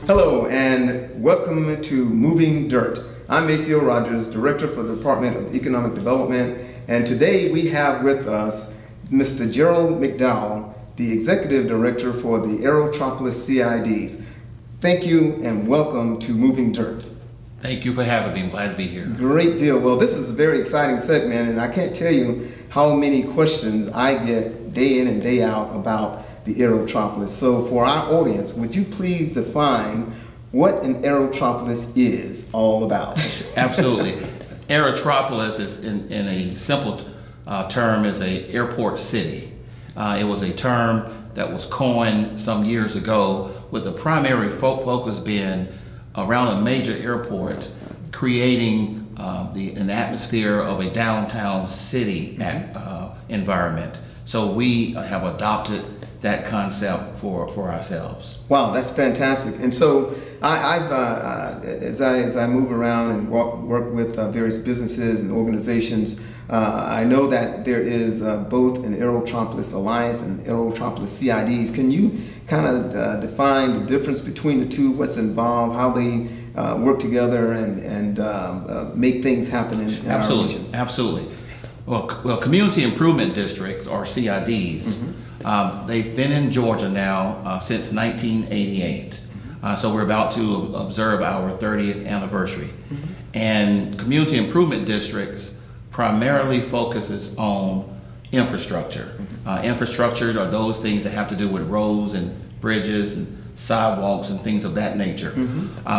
Hello and welcome to Moving Dirt. I'm Maceo Rogers, Director for the Department of Economic Development, and today we have with us Mr. Gerald McDowell, the Executive Director for the Aerotropolis CIDs. Thank you and welcome to Moving Dirt. Thank you for having me. I'm glad to be here. Great deal. Well, this is a very exciting segment, and I can't tell you how many questions I get day in and day out about the Aerotropolis. So for our audience, would you please define what an Aerotropolis is all about? Absolutely. Aerotropolis is, in a simple term, is an airport city. It was a term that was coined some years ago with the primary focus being around a major airport, creating an atmosphere of a downtown city environment. So we have adopted that concept for ourselves. Wow, that's fantastic. And so as I move around and work with various businesses and organizations, I know that there is both an Aerotropolis Alliance and Aerotropolis CIDs. Can you kind of define the difference between the two, what's involved, how they work together and make things happen in our region? Absolutely. Well, community improvement districts, or CIDs, they've been in Georgia now since 1988. So we're about to observe our 30th anniversary. And community improvement districts primarily focuses on infrastructure. Infrastructure are those things that have to do with roads and bridges and sidewalks and things of that nature.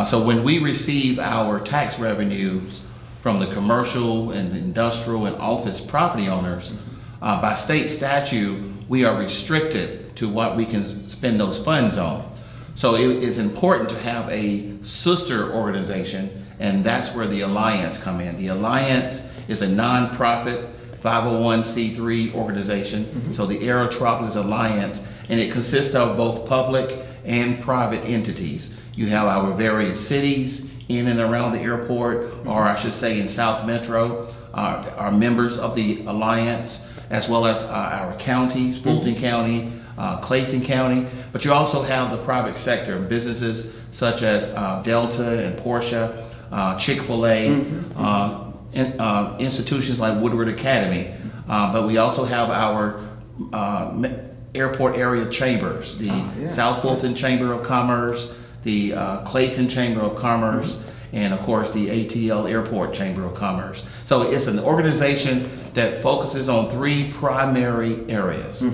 So when we receive our tax revenues from the commercial and industrial and office property owners, by state statute, we are restricted to what we can spend those funds on. So it is important to have a sister organization, and that's where the Alliance come in. The Alliance is a nonprofit 501c3 organization, so the Aerotropolis Alliance, and it consists of both public and private entities. You have our various cities in and around the airport, or I should say in South Metro, are members of the Alliance, as well as our counties, Fulton County, Clayton County, but you also have the private sector, businesses such as Delta and Porsche, Chick-fil-A, institutions like Woodward Academy, but we also have our airport area chambers, the South Fulton Chamber of Commerce, the Clayton Chamber of Commerce, and of course the ATL Airport Chamber of Commerce. So it's an organization that focuses on three primary areas: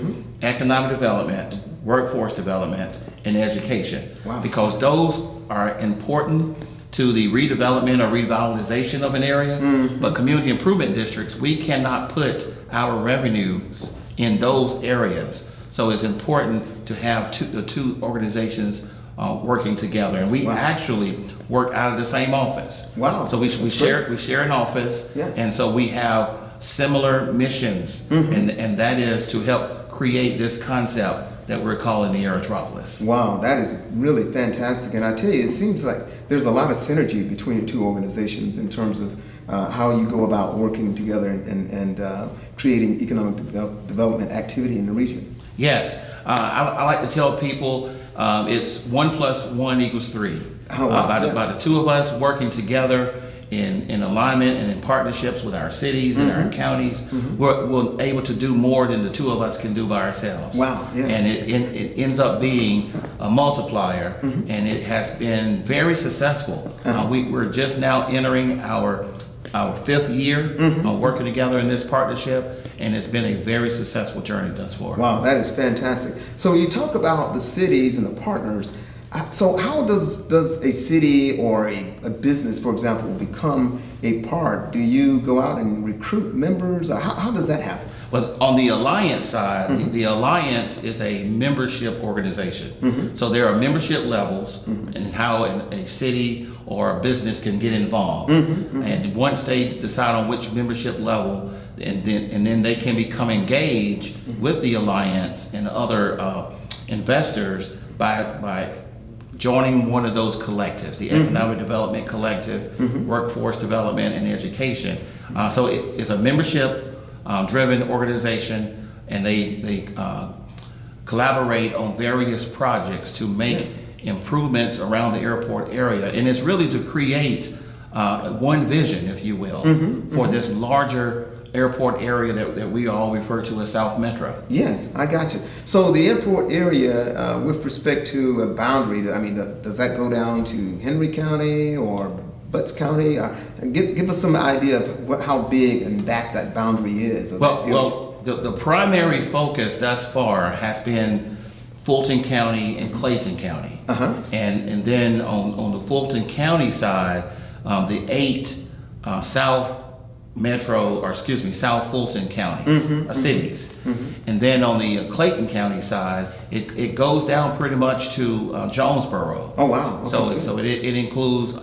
economic development, workforce development, and education. Wow. Because those are important to the redevelopment or revitalization of an area, but community improvement districts, we cannot put our revenues in those areas. So it's important to have the two organizations working together, and we actually work out of the same office. Wow! So we share an office, and so we have similar missions, and that is to help create this concept that we're calling the Aerotropolis. Wow, that is really fantastic. And I tell you, it seems like there's a lot of synergy between the two organizations in terms of how you go about working together and creating economic development activity in the region. Yes, I like to tell people it's 1 + 1 = 3. Oh, wow. By the two of us working together in alignment and in partnerships with our cities and our counties, we're able to do more than the two of us can do by ourselves. Wow, yeah. And it ends up being a multiplier, and it has been very successful. We're just now entering our 5th year working together in this partnership, and it's been a very successful journey thus far. Wow, that is fantastic. So you talk about the cities and the partners. So how does a city or a business, for example, become a part? Do you go out and recruit members? Or how does that happen? Well, on the Alliance side, the Alliance is a membership organization. So there are membership levels and how a city or a business can get involved. And once they decide on which membership level, and then they can become engaged with the Alliance and other investors by joining one of those collectives, the Economic Development Collective, Workforce Development, and Education. So it's a membership driven organization, and they collaborate on various projects to make improvements around the airport area. And it's really to create one vision, if you will, for this larger airport area that we all refer to as South Metro. Yes, I got you. So the airport area, with respect to a boundary, I mean, does that go down to Henry County or Butts County? Give us some idea of how big and vast that boundary is. Well, the primary focus thus far has been Fulton County and Clayton County. And then on the Fulton County side, the 8 South Fulton County cities. And then on the Clayton County side, it goes down pretty much to Jonesboro. Oh, wow. Okay. So it includes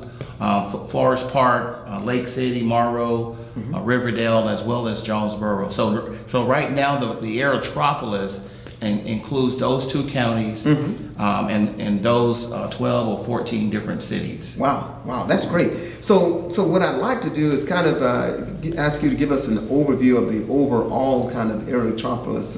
Forest Park, Lake City, Monroe, Riverdale, as well as Jonesboro. So right now the Aerotropolis includes those 2 counties and those 12 or 14 different cities. Wow, that's great. So what I'd like to do is kind of ask you to give us an overview of the overall kind of Aerotropolis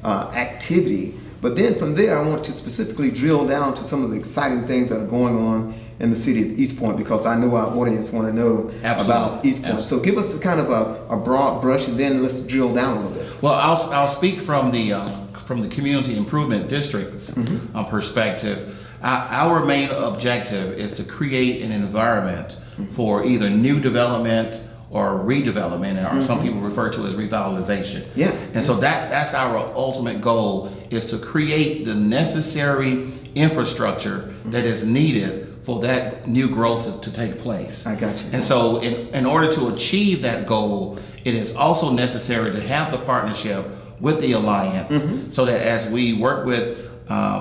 activity. But then from there, I want to specifically drill down to some of the exciting things that are going on in the city of East Point, because I know our audience want to know about East Point. So give us a kind of a broad brush, and then let's drill down a little bit. Well, I'll speak from the Community Improvement District's perspective. Our main objective is to create an environment for either new development or redevelopment, or some people refer to as revitalization. And so that's our ultimate goal, is to create the necessary infrastructure that is needed for that new growth to take place. I got you. And so in order to achieve that goal, it is also necessary to have the partnership with the Alliance, so that as we work with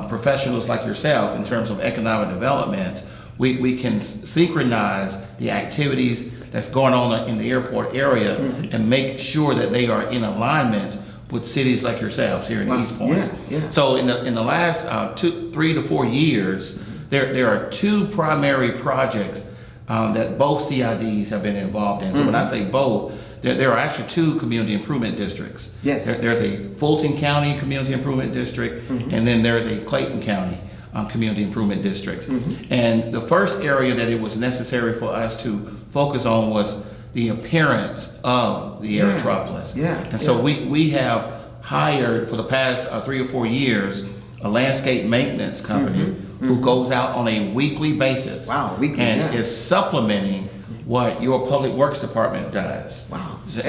professionals like yourself in terms of economic development, we can synchronize the activities that's going on in the airport area and make sure that they are in alignment with cities like yourselves here in East Point. So in the last 3 to 4 years, there are 2 primary projects that both CIDs have been involved in. So when I say both, there are actually 2 community improvement districts. There's a Fulton County Community Improvement District, and then there's a Clayton County Community Improvement District. And the first area that it was necessary for us to focus on was the appearance of the Aerotropolis. And so we have hired for the past 3 or 4 years a landscape maintenance company who goes out on a weekly basis. And is supplementing what your Public Works Department does.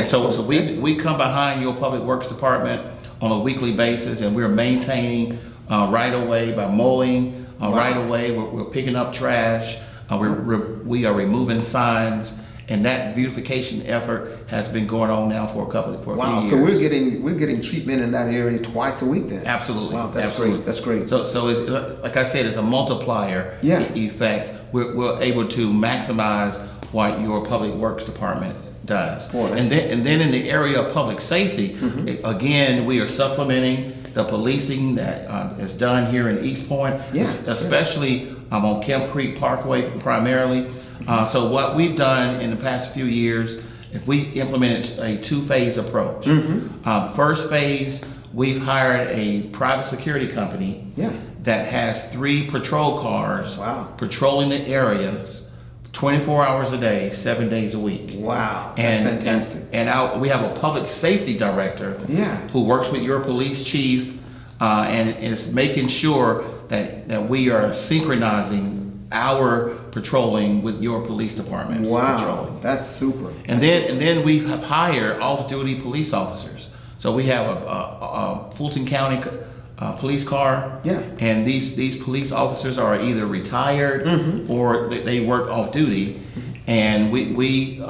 So we come behind your Public Works Department on a weekly basis, and we're maintaining right away by mowing right away. We're picking up trash. We are removing signs, and that beautification effort has been going on now for a few years. So we're getting treatment in that area twice a week then. Absolutely. Wow, that's great. That's great. So it's, like I said, it's a multiplier effect. We're able to maximize what your Public Works Department does. And then in the area of public safety, again, we are supplementing the policing that is done here in East Point, especially on Kemp Creek Parkway primarily. So what we've done in the past few years, if we implemented a 2-phase approach. First phase, we've hired a private security company that has 3 patrol cars patrolling the areas 24 hours a day, 7 days a week. That's fantastic. And we have a public safety director who works with your police chief and is making sure that we are synchronizing our patrolling with your police department. Patrolling. That's super. And then we have hired off-duty police officers. So we have a Fulton County police car, and these police officers are either retired or they work off duty, and we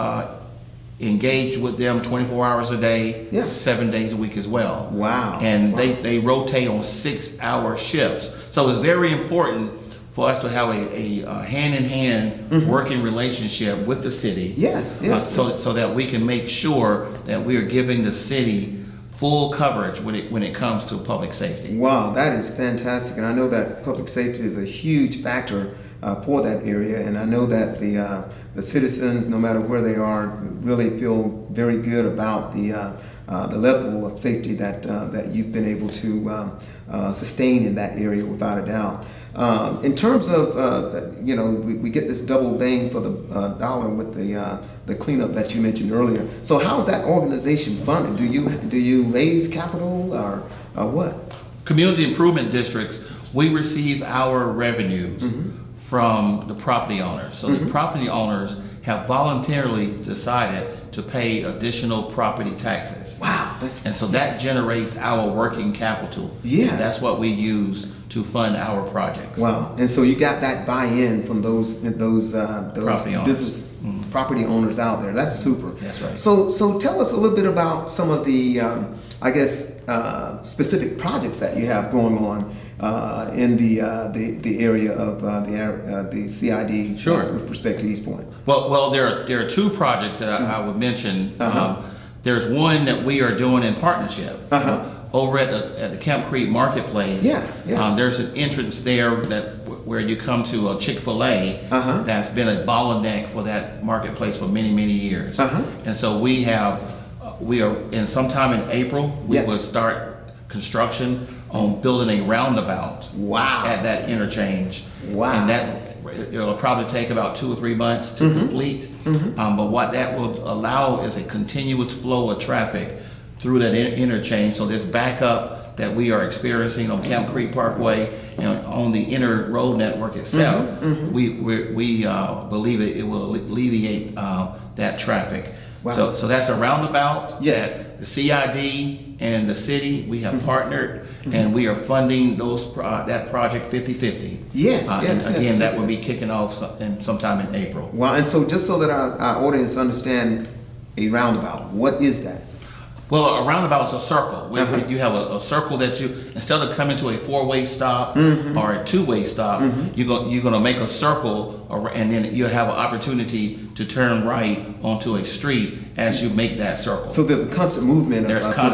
engage with them 24 hours a day, 7 days a week as well. And they rotate on 6-hour shifts. So it's very important for us to have a hand-in-hand working relationship with the city. So that we can make sure that we are giving the city full coverage when it comes to public safety. Wow, that is fantastic. And I know that public safety is a huge factor for that area. And I know that the citizens, no matter where they are, really feel very good about the the level of safety that you've been able to sustain in that area, without a doubt. In terms of, we get this double bang for the dollar with the cleanup that you mentioned earlier. So how is that organization funded? Do you raise capital or what? Community improvement districts, we receive our revenues from the property owners. So the property owners have voluntarily decided to pay additional property taxes. Wow. And so that generates our working capital. Yeah. And that's what we use to fund our projects. Wow. And so you got that buy-in from those Property owners. business property owners out there. That's super. That's right. So tell us a little bit about some of the, specific projects that you have going on in the area of the CIDs. Sure. With respect to East Point. Well, there are two projects that I would mention. There's one that we are doing in partnership. Over at the Camp Creek Marketplace. Yeah. There's an entrance there where you come to a Chick-fil-A that's been a bottleneck for that marketplace for many, many years. And so we are in sometime in April, we will start construction on building a roundabout. Wow. At that interchange. Wow. And it'll probably take about 2 or 3 months to complete. But what that will allow is a continuous flow of traffic through that interchange. So this backup that we are experiencing on Camp Creek Parkway and on the inner road network itself, we believe it will alleviate that traffic. Wow. So that's a roundabout. Yes. That the CID and the city, we have partnered, and we are funding that project 50-50. Yes, That will be kicking off sometime in April. Wow. And so just so that our audience understand a roundabout, what is that? Well, a roundabout is a circle. You have a circle that instead of coming to a 4-way stop or a 2-way stop, you're going to make a circle, and then you'll have an opportunity to turn right onto a street as you make that circle. So there's a constant movement.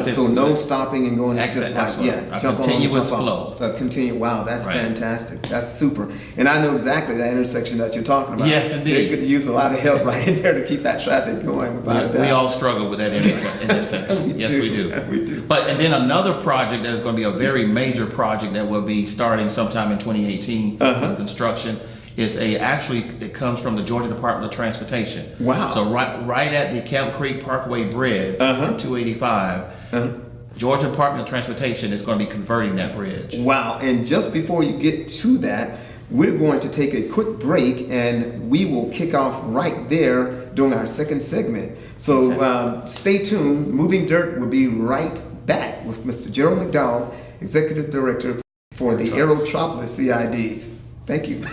So no stopping and going. It's just like, jump on, continuous jump flow. off. So continue. Wow, that's Right. fantastic. That's super. And I know exactly that intersection that you're talking about. Yes, indeed. They could use a lot of help right in there to keep that traffic going. We all struggle with that intersection. Yes, we do. We do. And then another project that is going to be a very major project that will be starting sometime in 2018 with construction is it comes from the Georgia Department of Transportation. Wow. So right at the Camp Creek Parkway Bridge, 285, Georgia Department of Transportation is going to be converting that bridge. Wow. And just before you get to that, we're going to take a quick break, and we will kick off right there during our second segment. So stay tuned. Moving Dirt will be right back with Mr. Gerald McDowell, Executive Director for the Aerotropolis CIDs. Thank you.